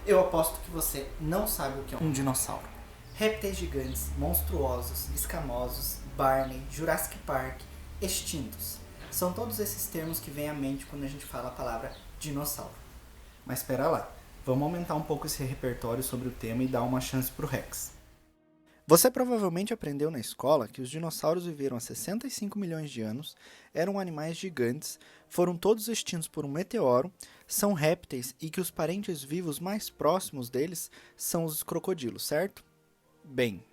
Eu aposto que você não sabe o que é um dinossauro. Répteis gigantes, monstruosos, escamosos, Barney, Jurassic Park, extintos. São todos esses termos que vêm à mente quando a gente fala a palavra dinossauro. Mas espera lá, vamos aumentar um pouco esse repertório sobre o tema e dar uma chance pro Rex. Você provavelmente aprendeu na escola que os dinossauros viveram há 65 milhões de anos, eram animais gigantes, foram todos extintos por um meteoro, são répteis e que os parentes vivos mais próximos deles são os crocodilos, certo? Bem,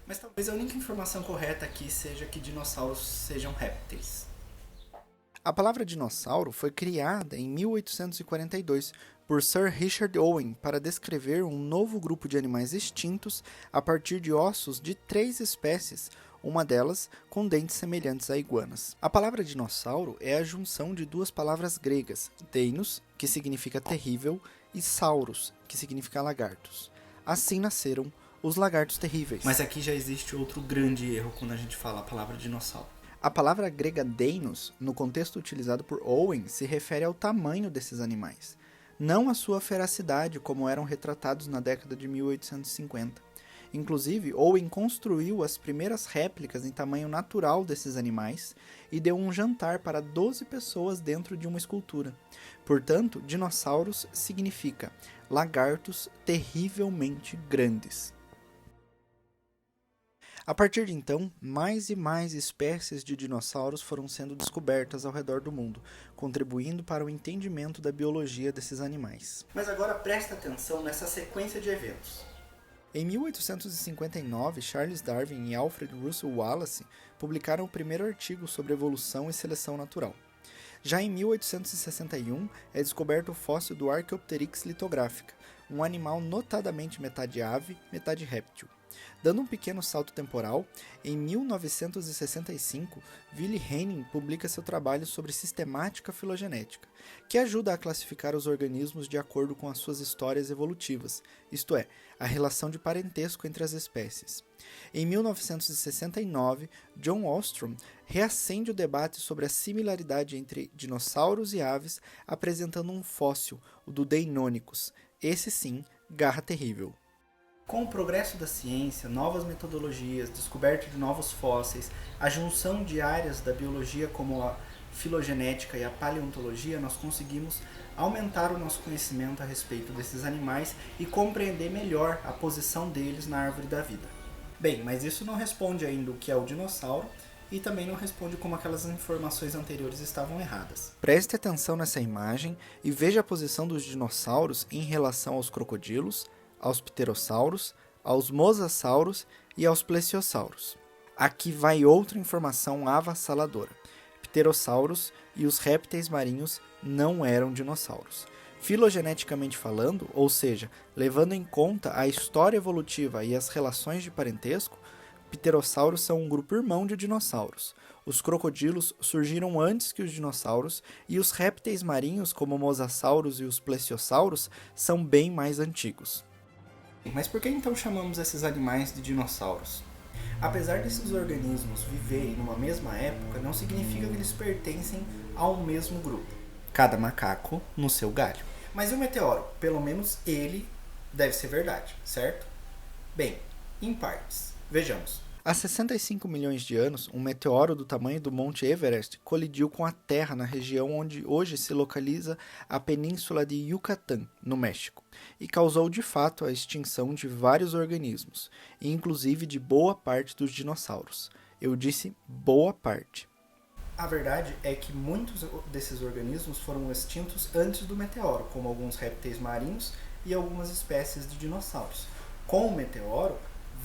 mas talvez a única informação correta aqui seja que dinossauros sejam répteis. A palavra dinossauro foi criada em 1842 por Sir Richard Owen para descrever um novo grupo de animais extintos a partir de ossos de 3 espécies, uma delas com dentes semelhantes a iguanas. A palavra dinossauro é a junção de 2 palavras gregas, deinos, que significa terrível, e sauros, que significa lagartos. Assim nasceram os lagartos terríveis. Mas aqui já existe outro grande erro quando a gente fala a palavra dinossauro. A palavra grega deinos, no contexto utilizado por Owen, se refere ao tamanho desses animais, não à sua feracidade, como eram retratados na década de 1850. Inclusive, Owen construiu as primeiras réplicas em tamanho natural desses animais e deu um jantar para 12 pessoas dentro de uma escultura. Portanto, dinossauros significa lagartos terrivelmente grandes. A partir de então, mais e mais espécies de dinossauros foram sendo descobertas ao redor do mundo, contribuindo para o entendimento da biologia desses animais. Mas agora presta atenção nessa sequência de eventos. Em 1859, Charles Darwin e Alfred Russel Wallace publicaram o primeiro artigo sobre evolução e seleção natural. Já em 1861, é descoberto o fóssil do Archaeopteryx litográfica, um animal notadamente metade ave, metade réptil. Dando um pequeno salto temporal, em 1965, Willi Henning publica seu trabalho sobre sistemática filogenética, que ajuda a classificar os organismos de acordo com as suas histórias evolutivas, isto é, a relação de parentesco entre as espécies. Em 1969, John Ostrom reacende o debate sobre a similaridade entre dinossauros e aves, apresentando um fóssil, o do Deinonychus, esse sim, garra terrível. Com o progresso da ciência, novas metodologias, descoberta de novos fósseis, a junção de áreas da biologia como a filogenética e a paleontologia, nós conseguimos aumentar o nosso conhecimento a respeito desses animais e compreender melhor a posição deles na árvore da vida. Bem, mas isso não responde ainda o que é o dinossauro e também não responde como aquelas informações anteriores estavam erradas. Preste atenção nessa imagem e veja a posição dos dinossauros em relação aos crocodilos, aos pterossauros, aos mosassauros e aos plesiosauros. Aqui vai outra informação avassaladora. Pterossauros e os répteis marinhos não eram dinossauros. Filogeneticamente falando, ou seja, levando em conta a história evolutiva e as relações de parentesco, pterossauros são um grupo irmão de dinossauros. Os crocodilos surgiram antes que os dinossauros e os répteis marinhos, como mosassauros e os plesiosauros, são bem mais antigos. Mas por que então chamamos esses animais de dinossauros? Apesar desses organismos viverem numa mesma época, não significa que eles pertencem ao mesmo grupo. Cada macaco no seu galho. Mas e o meteoro? Pelo menos ele deve ser verdade, certo? Bem, em partes. Vejamos. Há 65 milhões de anos, um meteoro do tamanho do Monte Everest colidiu com a Terra na região onde hoje se localiza a península de Yucatán, no México, e causou de fato a extinção de vários organismos, inclusive de boa parte dos dinossauros. Eu disse boa parte. A verdade é que muitos desses organismos foram extintos antes do meteoro, como alguns répteis marinhos e algumas espécies de dinossauros. Com o meteoro,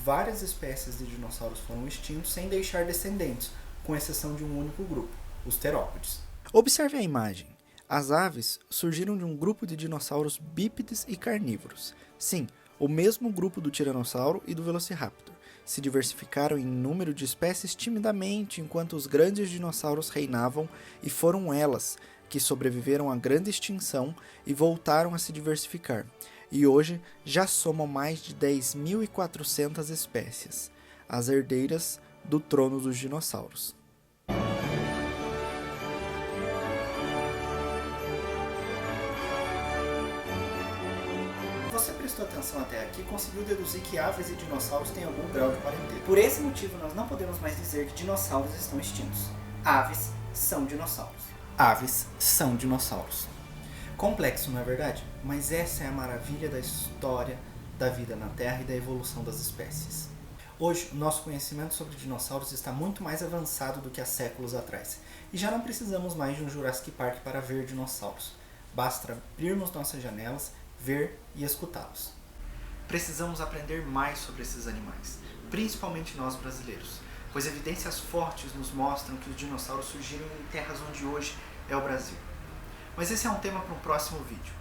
várias espécies de dinossauros foram extintos sem deixar descendentes, com exceção de um único grupo, os terópodes. Observe a imagem. As aves surgiram de um grupo de dinossauros bípedes e carnívoros. Sim, o mesmo grupo do tiranossauro e do velociraptor. Se diversificaram em número de espécies timidamente enquanto os grandes dinossauros reinavam, e foram elas que sobreviveram à grande extinção e voltaram a se diversificar. E hoje já somam mais de 10.400 espécies, as herdeiras do trono dos dinossauros. Você prestou atenção até aqui conseguiu deduzir que aves e dinossauros têm algum grau de parentesco. Por esse motivo, nós não podemos mais dizer que dinossauros estão extintos. Aves são dinossauros. Aves são dinossauros. Complexo, não é verdade? Mas essa é a maravilha da história da vida na Terra e da evolução das espécies. Hoje, o nosso conhecimento sobre dinossauros está muito mais avançado do que há séculos atrás. E já não precisamos mais de um Jurassic Park para ver dinossauros. Basta abrirmos nossas janelas, ver e escutá-los. Precisamos aprender mais sobre esses animais, principalmente nós brasileiros, pois evidências fortes nos mostram que os dinossauros surgiram em terras onde hoje é o Brasil. Mas esse é um tema para um próximo vídeo.